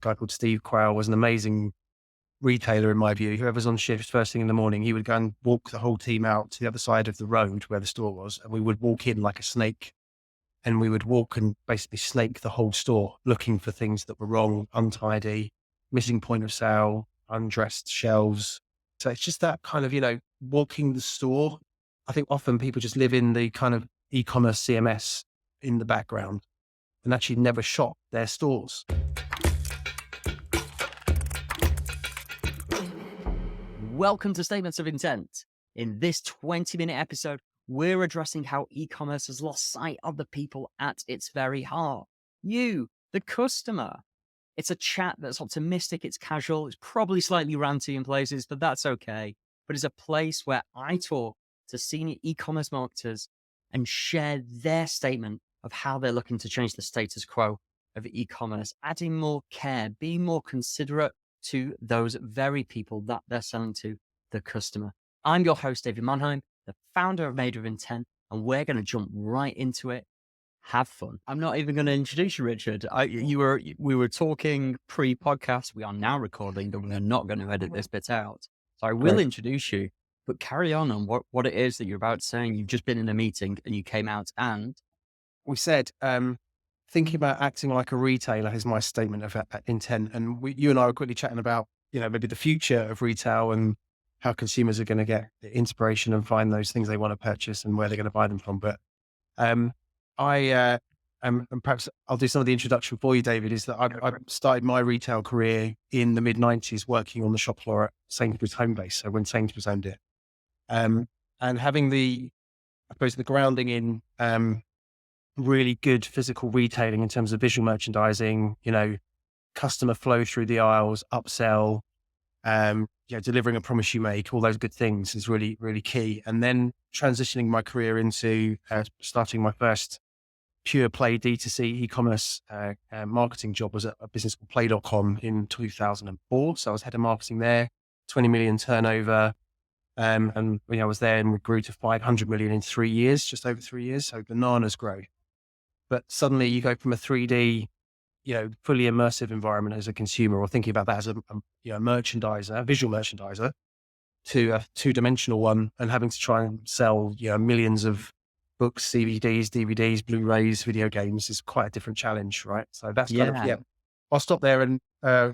guy called Steve Quayle, was an amazing retailer in my view. Whoever's on shift first thing in the morning, he would go and walk the whole team out to the other side of the road where the store was, and we would walk in like a snake, and we would walk and basically snake the whole store, looking for things that were wrong, untidy, missing point of sale, undressed shelves. So it's just that kind of, walking the store. I think often people just live in the kind of e-commerce CMS in the background and actually never shop their stores. Welcome to Statements of Intent. In this 20-minute episode, we're addressing how e-commerce has lost sight of the people at its very heart. You, the customer. It's a chat that's optimistic, it's casual, it's probably slightly ranty in places, but that's okay. But it's a place where I talk to senior e-commerce marketers and share their statement of how they're looking to change the status quo of e-commerce, adding more care, being more considerate to those very people that they're selling to, the customer. I'm your host, David Mannheim, the founder of Made of Intent, and we're going to jump right into it. Have fun. I'm not even going to introduce you, Richard. We were talking pre-podcast. We are now recording, but we're not going to edit this bit out. So I will introduce you, but carry on what it is that you're about to say. You've just been in a meeting and you came out and... We said, thinking about acting like a retailer is my statement of intent. And you and I were quickly chatting about, maybe the future of retail and how consumers are going to get the inspiration and find those things they want to purchase and where they're going to buy them from. But and perhaps I'll do some of the introduction for you, David, is that I started my retail career in the mid-90s working on the shop floor at Sainsbury's Homebase. So when Sainsbury's owned it. And having the grounding in really good physical retailing in terms of visual merchandising, customer flow through the aisles, upsell, delivering a promise you make, all those good things is really, really key. And then transitioning my career into starting my first pure play D2C e-commerce marketing job was at a business called play.com in 2004. So I was head of marketing there, 20 million turnover. And I was there and we grew to 500 million in 3 years, just over 3 years. So bananas growth. But suddenly you go from a 3D, fully immersive environment as a consumer, or thinking about that as a merchandiser, a visual merchandiser, to a two-dimensional one, and having to try and sell, millions of books, CVDs, DVDs, Blu-rays, video games is quite a different challenge, right? So that's I'll stop there and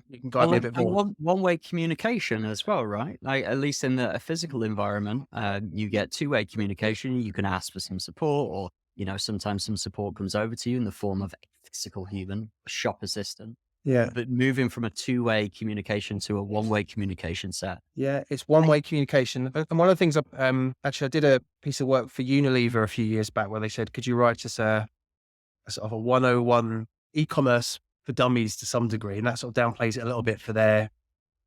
you can guide me a bit more. One-way communication as well, right? Like at least in a physical environment, you get two-way communication. You can ask for some support, or sometimes some support comes over to you in the form of a physical human, a shop assistant. Yeah. But moving from a two-way communication to a one-way communication set. Yeah, it's one-way communication. And one of the things, actually, I did a piece of work for Unilever a few years back where they said, could you write us a sort of a 101 e-commerce for dummies to some degree? And that sort of downplays it a little bit for their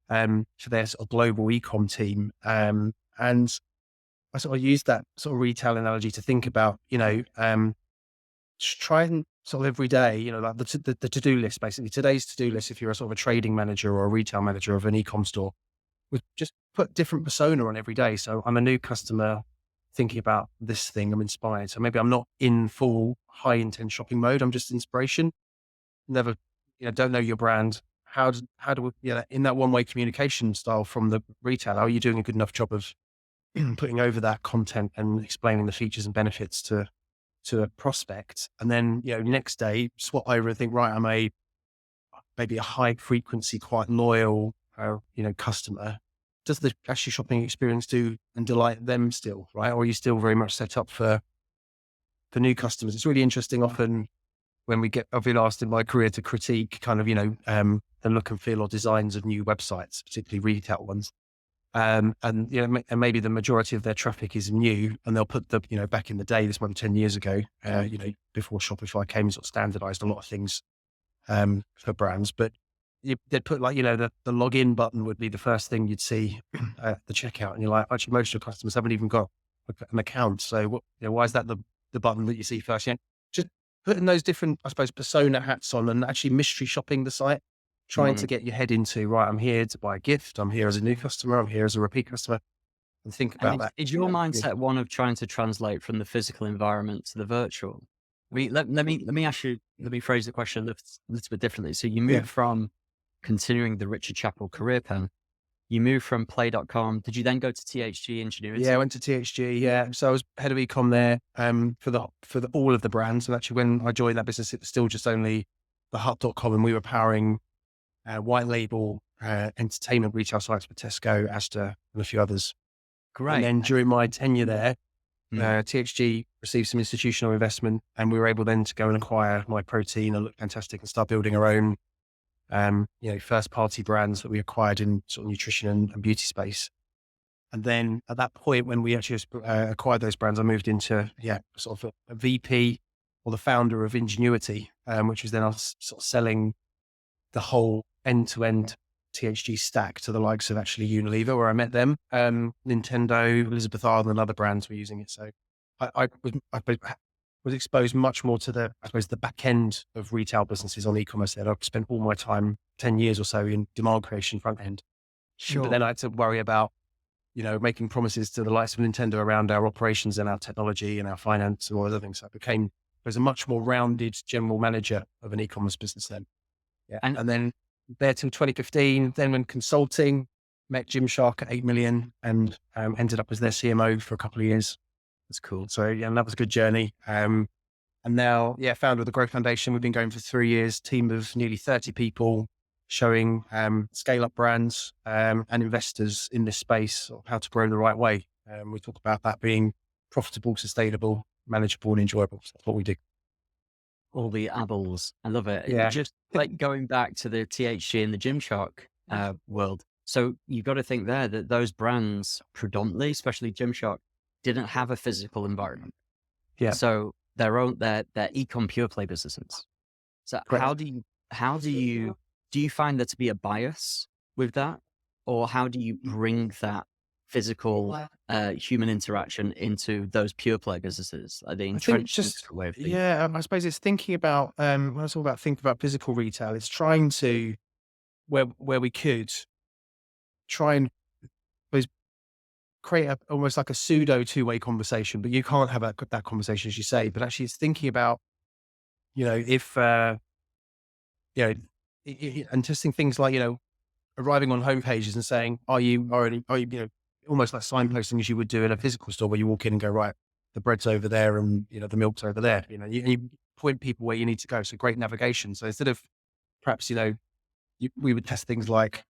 sort of global e-com team. And I sort of used that sort of retail analogy to think about, try and sort of every day, like the to-do list, basically today's to-do list, if you're a sort of a trading manager or a retail manager of an e-com store, would just put different persona on every day. So I'm a new customer thinking about this thing, I'm inspired. So maybe I'm not in full high intent shopping mode. I'm just inspiration. Never, don't know your brand. How do we, in that one-way communication style from the retailer, are you doing a good enough job of putting over that content and explaining the features and benefits to a prospect? And then, next day swap over and think, right, I'm maybe a high frequency, quite loyal, customer. Does the actual shopping experience do and delight them still, right? Or are you still very much set up for new customers? It's really interesting often when I've been asked in my career to critique kind of, the look and feel or designs of new websites, particularly retail ones. And maybe the majority of their traffic is new, and they'll put back in the day, this might be 10 years ago, before Shopify came and sort of standardized a lot of things, for brands, but they'd put the login button would be the first thing you'd see at the checkout. And you're like, actually, most of your customers haven't even got an account. So why is that the button that you see first? Just putting those different, I suppose, persona hats on and actually mystery shopping the site. Trying to get your head into, right, I'm here to buy a gift. I'm here as a new customer. I'm here as a repeat customer. And think about that. Is your mindset one of trying to translate from the physical environment to the virtual? Let me phrase the question a little bit differently. So you move from continuing the Richard Chappell career path, you moved from play.com. Did you then go to THG Ingenuity? Yeah, I went to THG. Yeah, so I was head of ecom there for the all of the brands. And actually, when I joined that business, it was still just only the hut.com, and we were powering white label entertainment retail sites for Tesco, Asda, and a few others. Great. And then during my tenure there, Mm. THG received some institutional investment, and we were able then to go and acquire My Protein and Look Fantastic and start building our own, first party brands that we acquired in sort of nutrition and beauty space. And then at that point, when we actually acquired those brands, I moved into, sort of a VP or the founder of Ingenuity, which was then us sort of selling the whole end-to-end THG stack to the likes of actually Unilever, where I met them, Nintendo, Elizabeth Arden, and other brands were using it. So I was exposed much more to the back end of retail businesses on e-commerce there. I've spent all my time, 10 years or so, in demand creation front end. Sure. But then I had to worry about, making promises to the likes of Nintendo around our operations and our technology and our finance and all other things. So I was a much more rounded general manager of an e-commerce business then. Yeah. And then there till 2015, then when consulting, met Gymshark at 8 million and ended up as their CMO for a couple of years. That's cool. So yeah, and that was a good journey. And now, founder of the Growth Foundation. We've been going for 3 years, team of nearly 30 people, showing scale up brands and investors in this space of how to grow the right way. We talk about that being profitable, sustainable, manageable, and enjoyable. So that's what we do. All the apples. I love it. Yeah. Just like going back to the THG and the Gymshark world. So you've got to think there that those brands predominantly, especially Gymshark, didn't have a physical environment. Yeah. So they're e-com pure play businesses. So Correct. how do you find there to be a bias with that? Or how do you bring that physical human interaction into those pure play businesses? Are they entrenched way of thinking? I suppose it's thinking about, when I talk about thinking about physical retail, it's trying to, where we could, try and create almost like a pseudo two-way conversation, but you can't have that conversation, as you say, but actually it's thinking about, if, and testing things like, arriving on homepages and saying, are you, almost like signposting as you would do in a physical store where you walk in and go, right, the bread's over there and, the milk's over there, you point people where you need to go. So great navigation. So instead of perhaps, we would test things like,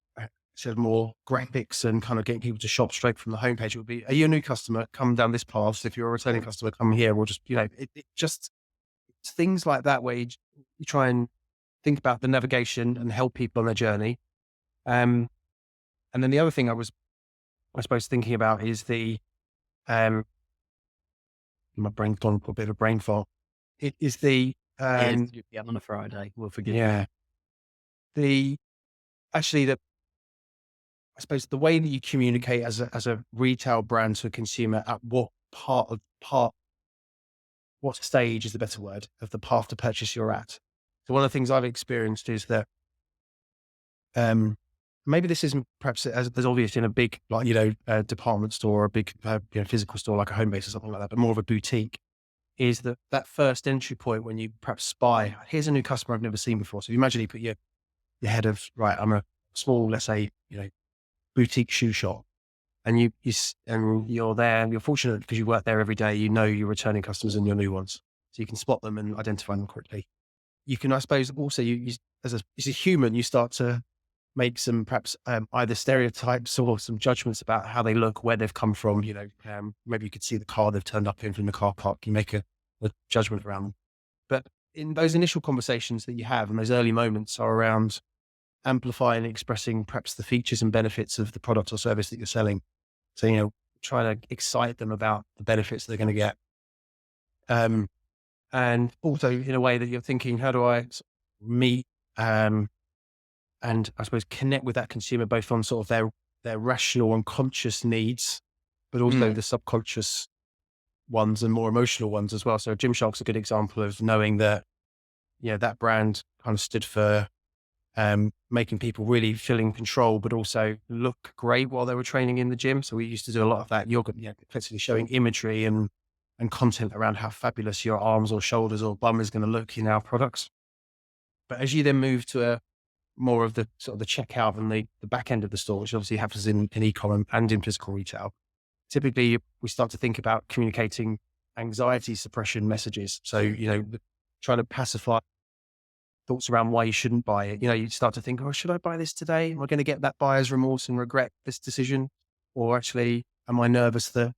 sort of more graphics and kind of getting people to shop straight from the homepage. It would be, are you a new customer? Come down this path. If you're a returning customer, come here. Or just, just things like that where you try and think about the navigation and help people on their journey. And then the other thing I suppose, thinking about is my brain's gone for a bit of a brain fart. It is On a Friday, we'll forgive you. Yeah. I suppose the way that you communicate as a retail brand to a consumer at what what stage is the better word of the path to purchase you're at. So one of the things I've experienced is that, maybe this isn't perhaps as obvious in a big, department store or a big, physical store like a Homebase or something like that, but more of a boutique, is that first entry point when you perhaps spy, here's a new customer I've never seen before. So you imagine you put your head of, right, I'm a small, let's say, boutique shoe shop, and you're there and you're fortunate because you work there every day, your returning customers and your new ones. So you can spot them and identify them quickly. You can, I suppose, also as a human, you start to make some perhaps either stereotypes or some judgments about how they look, where they've come from. Maybe you could see the car they've turned up in from the car park. You make a judgment around them. But in those initial conversations that you have and those early moments are around amplifying and expressing perhaps the features and benefits of the product or service that you're selling. So, try to excite them about the benefits they're going to get. And also in a way that you're thinking, how do I meet, and I suppose connect with that consumer, both on sort of their rational and conscious needs, but also the subconscious ones and more emotional ones as well. So Gymshark's a good example of knowing that, that brand kind of stood for, making people really feel in control, but also look great while they were training in the gym. So we used to do a lot of that yoga, effectively showing imagery and content around how fabulous your arms or shoulders or bum is going to look in our products. But as you then move to a more of the sort of the checkout and the back end of the store, which obviously happens in e-com and in physical retail, typically we start to think about communicating anxiety suppression messages. So, trying to pacify thoughts around why you shouldn't buy it. You start to think, oh, should I buy this today? Am I going to get that buyer's remorse and regret this decision? Or actually, am I nervous that,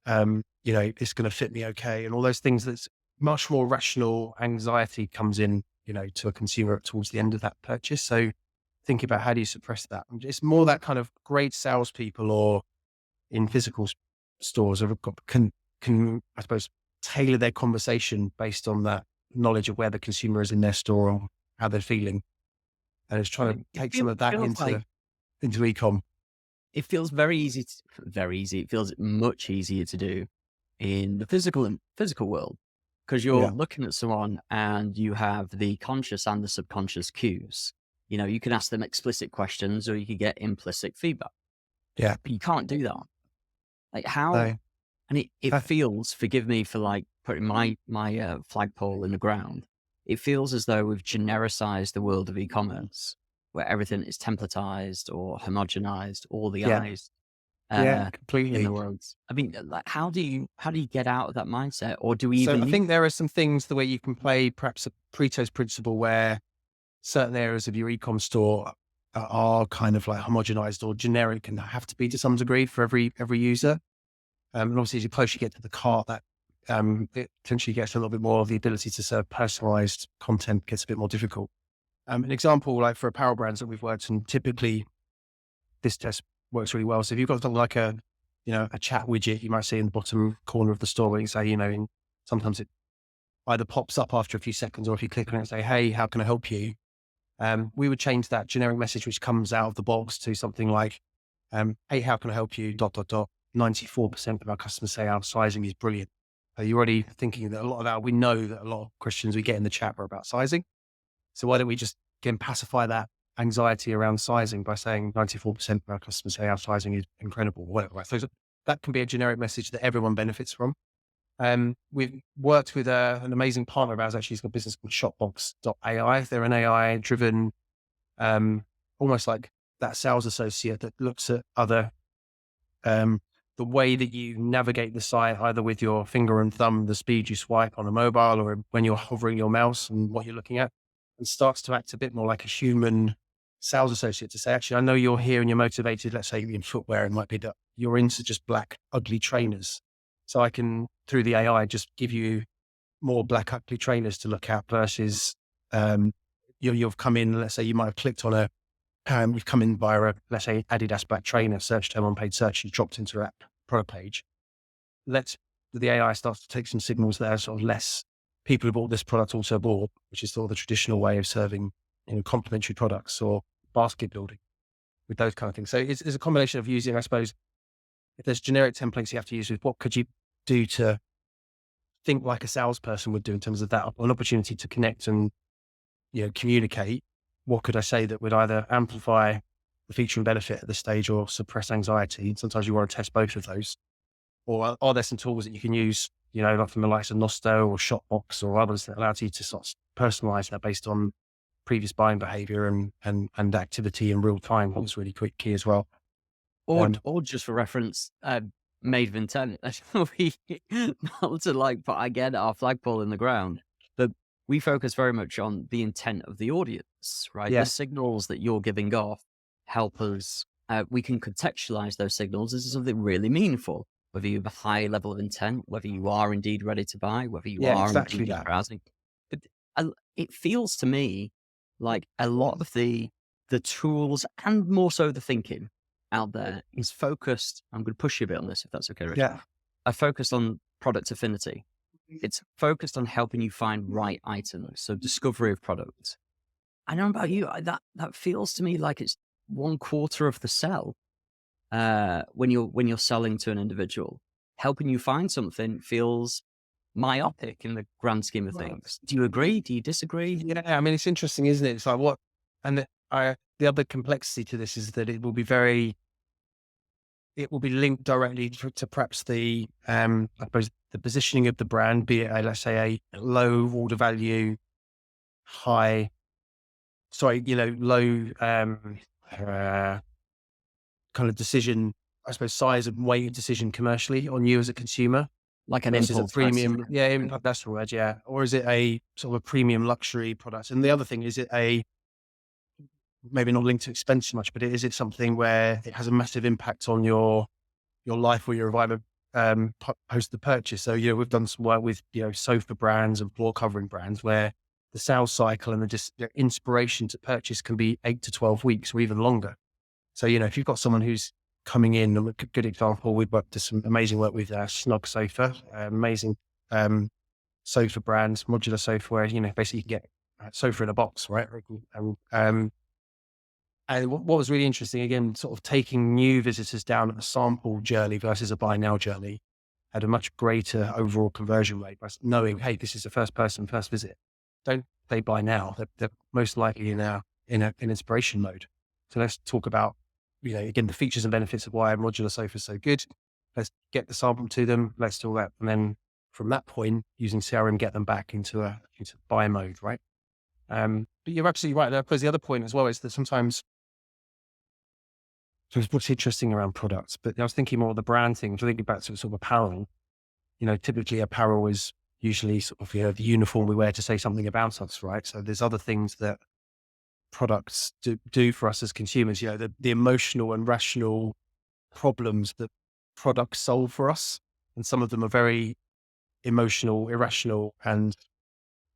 it's going to fit me okay? And all those things, that's much more rational anxiety comes in, to a consumer towards the end of that purchase. So think about how do you suppress that? And it's more that kind of great salespeople or in physical stores can, I suppose, tailor their conversation based on that knowledge of where the consumer is in their store or how they're feeling. And it's trying to take some of that into e-com. It feels very easy. It feels much easier to do in the physical world, because you're looking at someone and you have the conscious and the subconscious cues. You can ask them explicit questions or you can get implicit feedback. Yeah. But you can't do that. Like how, No. and it feels, forgive me for like putting my flagpole in the ground. It feels as though we've genericized the world of e-commerce, where everything is templatized or homogenized, all the eyes completely in the world. I mean, like, how do you get out of that mindset, or do we even? I think there are some things the way you can play perhaps a Pareto's principle, where certain areas of your e-com store are kind of like homogenized or generic and have to be to some degree for every user. And obviously, as you close, you get to the cart, that it potentially gets a little bit more of the ability to serve personalized content gets a bit more difficult. An example, like for apparel brands that we've worked on, typically this test works really well. So if you've got something like a chat widget, you might see in the bottom corner of the store where you say, sometimes it either pops up after a few seconds, or if you click on it and say, hey, how can I help you? We would change that generic message, which comes out of the box, to something like, hey, how can I help you? ... 94% of our customers say our sizing is brilliant. So you're already thinking that we know that a lot of questions we get in the chat are about sizing. So why don't we just again pacify that anxiety around sizing by saying 94% of our customers say our sizing is incredible, or whatever. So that can be a generic message that everyone benefits from. We've worked with an amazing partner of ours. Actually, he's got a business called Shopbox.ai. They're an AI driven, almost like that sales associate that looks at other, the way that you navigate the site, either with your finger and thumb, the speed you swipe on a mobile, or when you're hovering your mouse and what you're looking at, and starts to act a bit more like a human sales associate to say, actually, I know you're here and you're motivated. Let's say you're in footwear, and might be that you're into just black, ugly trainers. So I can, through the AI, just give you more black, ugly trainers to look at versus, you've come in, let's say you might have clicked on we've come in via let's say Adidas black trainer search term on paid search, you dropped into that product page. The AI starts to take some signals that are sort of less people who bought this product also bought, which is sort of the traditional way of serving, complementary products or basket building with those kind of things. So it's a combination of using, I suppose, if there's generic templates you have to use, with what could you do to think like a salesperson would do in terms of that, an opportunity to connect and, communicate. What could I say that would either amplify the feature and benefit at this stage or suppress anxiety? Sometimes you want to test both of those. Or are there some tools that you can use, like from the likes of Nosto or Shopbox or others that allows you to sort of personalize that based on previous buying behavior and activity in real time? That's really quick key as well. Or just for reference, made of intent. We not to like, but I get our flagpole in the ground. But we focus very much on the intent of the audience, right? Yeah. The signals that you're giving off help us. We can contextualize those signals as something really meaningful, whether you have a high level of intent, whether you are indeed ready to buy, whether you are exactly indeed that. browsing. But it feels to me like a lot of the tools, and more so the thinking out there, is focused. I'm going to push you a bit on this, if that's okay, Richard. Yeah. I focused on product affinity. It's focused on helping you find right items. So discovery of products. I know about you, that feels to me like it's 1/4 of the sell. When you're selling to an individual, helping you find something feels myopic in the grand scheme of things. Do you agree? Do you disagree? Yeah. I mean, it's interesting, isn't it? It's like the other complexity to this is that it will be linked directly to perhaps the, I suppose, the positioning of the brand, be it let's say a low order value, high low kind of decision, I suppose, size and weight of decision commercially on you as a consumer Like an versus a impulse purchase. premium. Yeah, that's the word. Yeah. Or is it a sort of a premium luxury product? And the other thing, is it a, maybe not linked to expense so much, but is it something where it has a massive impact on your life or your environment post the purchase? So, we've done some work with, sofa brands and floor covering brands where the sales cycle and the inspiration to purchase can be 8 to 12 weeks or even longer. So, if you've got someone who's coming in, a good example, we've worked some amazing work with Snug Sofa, amazing sofa brands, modular sofa, where, basically you can get a sofa in a box, right? And what was really interesting, again, sort of taking new visitors down a sample journey versus a buy now journey had a much greater overall conversion rate by knowing, hey, this is the first person, first visit. Don't they buy now? They're most likely in inspiration mode. So let's talk about, again, the features and benefits of why a modular sofa is so good. Let's get the sample to them. Let's do that. And then from that point, using CRM, get them back into buy mode, right? But you're absolutely right. Because the other point as well is that sometimes, so what's interesting around products, but I was thinking more of the brand thing. So thinking back to sort of apparel, typically apparel is usually sort of, the uniform we wear to say something about us, right? So there's other things that products do for us as consumers, the emotional and rational problems that products solve for us. And some of them are very emotional, irrational, and,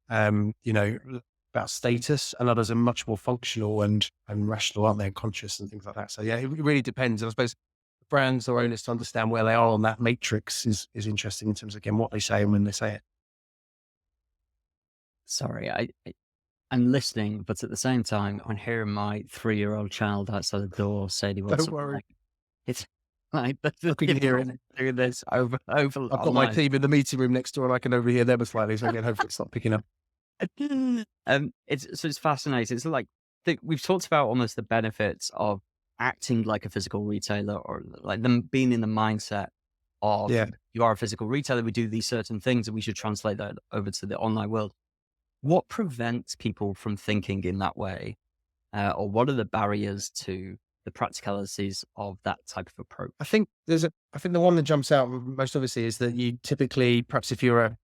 about status, and others are much more functional and rational, aren't they? And conscious and things like that. So yeah, it really depends. And I suppose brands or owners to understand where they are on that matrix is interesting in terms of, again, what they say and when they say it. Sorry, I'm listening, but at the same time, I'm hearing my 3-year-old child outside the door say he wants Don't something. worry. Like, it's like I can hear it. doing this over I've got my online. team in the meeting room next door and I can overhear them slightly. So again, hopefully it's not picking up. It's fascinating. It's like we've talked about almost the benefits of acting like a physical retailer, or like them being in the mindset of, Yeah. you are a physical retailer, we do these certain things, and we should translate that over to the online world. What prevents people from thinking in that way? Or what are the barriers to the practicalities of that type of approach? I think the one that jumps out most obviously is that you typically, perhaps if you're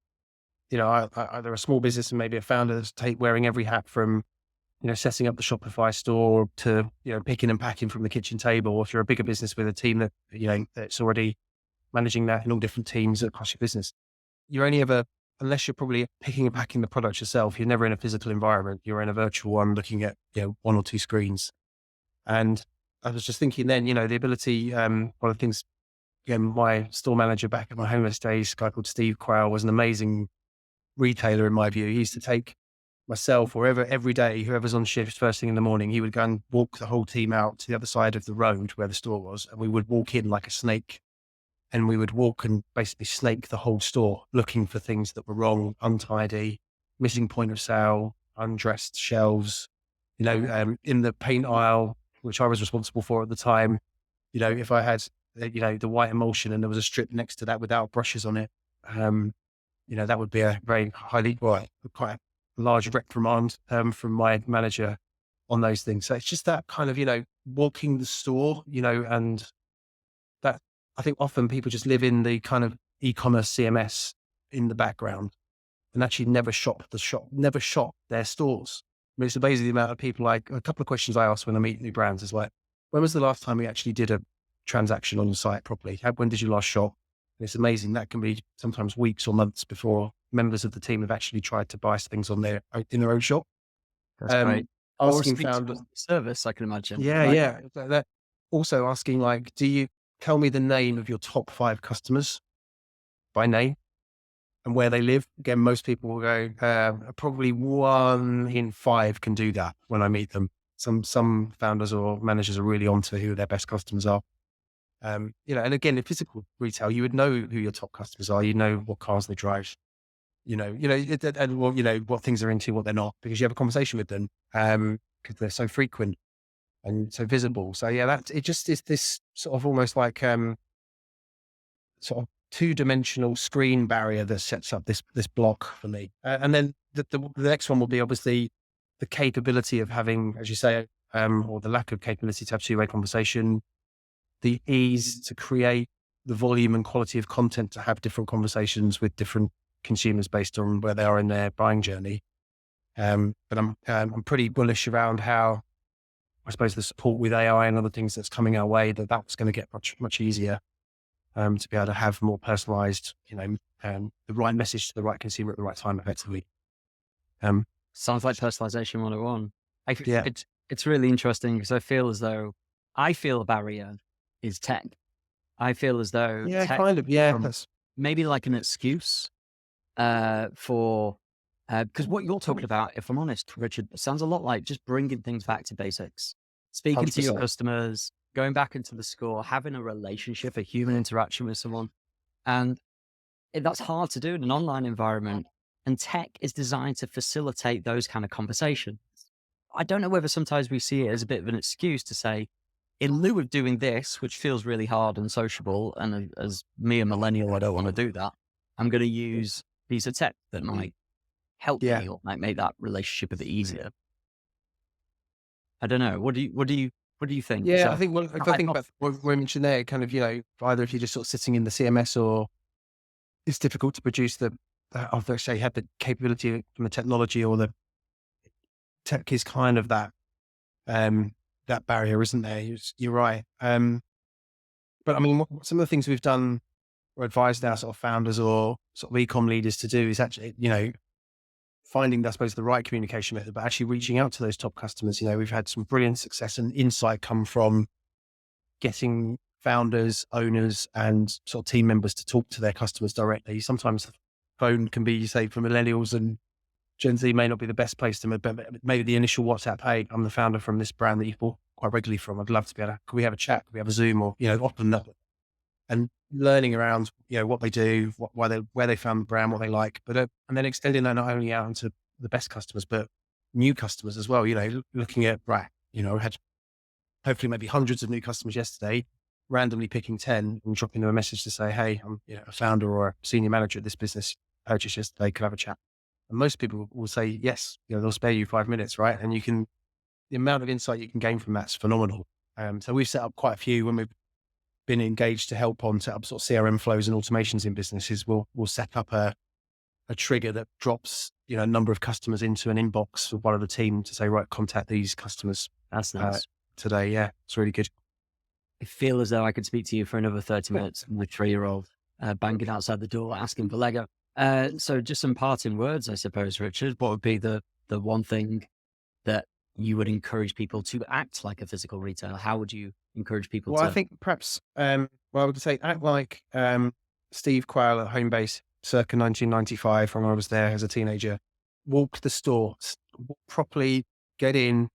either a small business and maybe a founder that's wearing every hat from, setting up the Shopify store to, picking and packing from the kitchen table, or if you're a bigger business with a team that, that's already managing that in all different teams across your business, you're only ever, unless you're probably picking and packing the product yourself, you're never in a physical environment. You're in a virtual one looking at, 1 or 2 screens. And I was just thinking then, the ability, one of the things, again, my store manager back at my Homebase days, a guy called Steve Quayle, was an amazing retailer in my view. He used to take myself or every day, whoever's on shift first thing in the morning, he would go and walk the whole team out to the other side of the road where the store was. And we would walk in like a snake, and we would walk and basically snake the whole store, looking for things that were wrong, untidy, missing point of sale, undressed shelves, in the paint aisle, which I was responsible for at the time. If I had, the white emulsion and there was a strip next to that without brushes on it, that would be a very quite a large reprimand from my manager on those things. So it's just that kind of, walking the store, and that, I think often people just live in the kind of e-commerce CMS in the background and actually never shop their stores. I mean, it's amazing the amount of people, like a couple of questions I ask when I meet new brands is like, when was the last time we actually did a transaction on the site properly? When did you last shop? And it's amazing. That can be sometimes weeks or months before members of the team have actually tried to buy things in their own shop. That's great. Or Asking speak to founders, customer service, I can imagine. yeah, right? yeah. That also asking, like, do you tell me the name of your top 5 customers by name and where they live? Again, most people will go, probably 1 in 5 can do that when I meet them. Some founders or managers are really onto who their best customers are. And again, in physical retail, you would know who your top customers are. You know what cars they drive, and what things they're into, what they're not, because you have a conversation with them, because they're so frequent and so visible. So yeah, it just is this sort of almost like, sort of 2-dimensional screen barrier that sets up this block for me. And then the next one will be obviously the capability of having, as you say, or the lack of capability to have two-way conversation, the ease to create the volume and quality of content to have different conversations with different consumers based on where they are in their buying journey. But I'm pretty bullish around how, I suppose, the support with AI and other things that's coming our way, that's going to get much easier to be able to have more personalized, the right message to the right consumer at the right time, effectively. Sounds like personalization 101. Yeah. It's really interesting because I feel a barrier is tech. I feel as though Yeah, tech kind of. Yeah. becomes maybe like an excuse for, because what you're talking about, if I'm honest, Richard, sounds a lot like just bringing things back to basics, speaking to your 100%. customers, going back into the store, having a relationship, a human interaction with someone. And that's hard to do in an online environment. And tech is designed to facilitate those kind of conversations. I don't know whether sometimes we see it as a bit of an excuse to say, in lieu of doing this, which feels really hard and sociable, and as me, a millennial, I don't want to do that. I'm going to use piece of tech that might help Yeah. me or might make that relationship a bit easier. I don't know. What do you think? Yeah, So, I think, if I think about what we mentioned there, kind of, either if you're just sort of sitting in the CMS, or it's difficult to produce I'll say, have the capability from the technology, or the tech is kind of that barrier, isn't there? You're right. But I mean, what some of the things we've done or advised our sort of founders or sort of e-com leaders to do is actually, finding, I suppose, the right communication method, but actually reaching out to those top customers. We've had some brilliant success and insight come from getting founders, owners, and sort of team members to talk to their customers directly. Sometimes the phone can be, say, for millennials and Gen Z, may not be the best place to, maybe the initial WhatsApp, hey, I'm the founder from this brand that you bought quite regularly from. I'd love to be able to, could we have a chat? Could we have a Zoom? Or, often that, and learning around, what they do, where they found the brand, what they like, but, and then extending that not only out into the best customers, but new customers as well, looking at, right, I had hopefully maybe hundreds of new customers yesterday, randomly picking 10 and dropping them a message to say, hey, I'm a founder or a senior manager at this business, purchased yesterday, could I have a chat? And most people will say yes, they'll spare you 5 minutes, right? And the amount of insight you can gain from that's phenomenal. So we've set up quite a few when we've been engaged to help on set up sort of CRM flows and automations in businesses. We'll set up a trigger that drops, a number of customers into an inbox for one of the team to say, right, contact these customers. That's nice. Today. Yeah, it's really good. I feel as though I could speak to you for another 30 minutes. My 3-year-old banging outside the door, asking for Lego. So just some parting words, I suppose, Richard. What would be the one thing that you would encourage people to act like a physical retailer? How would you encourage people Well, to? I think perhaps, I would say act like Steve Quayle at Homebase circa 1995 when I was there as a teenager. Walk the store, properly get in.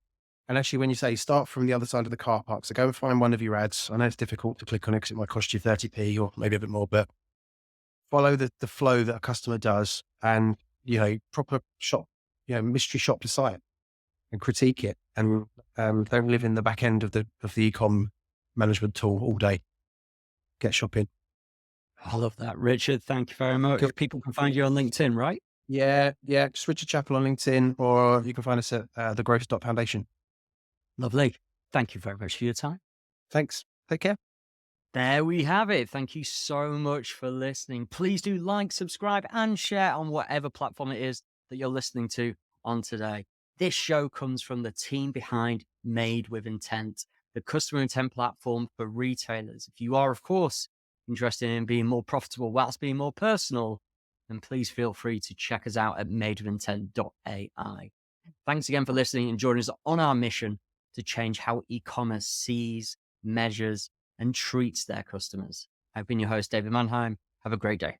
And actually, when you say start from the other side of the car park, so go and find one of your ads. I know it's difficult to click on it because it might cost you 30p or maybe a bit more, but follow the flow that a customer does and, proper shop, mystery shop the site and critique it. And don't live in the back end of the e-com management tool all day. Get shopping. I love that. Richard, thank you very much. Cool. People can find you on LinkedIn, right? Yeah. Just Richard Chappell on LinkedIn, or you can find us at the Growth Foundation. Lovely. Thank you very much for your time. Thanks. Take care. There we have it. Thank you so much for listening. Please do like, subscribe, and share on whatever platform it is that you're listening to on today. This show comes from the team behind Made with Intent, the customer intent platform for retailers. If you are, of course, interested in being more profitable whilst being more personal, then please feel free to check us out at madewithintent.ai. Thanks again for listening and joining us on our mission to change how e-commerce sees, measures, and treats their customers. I've been your host, David Mannheim. Have a great day.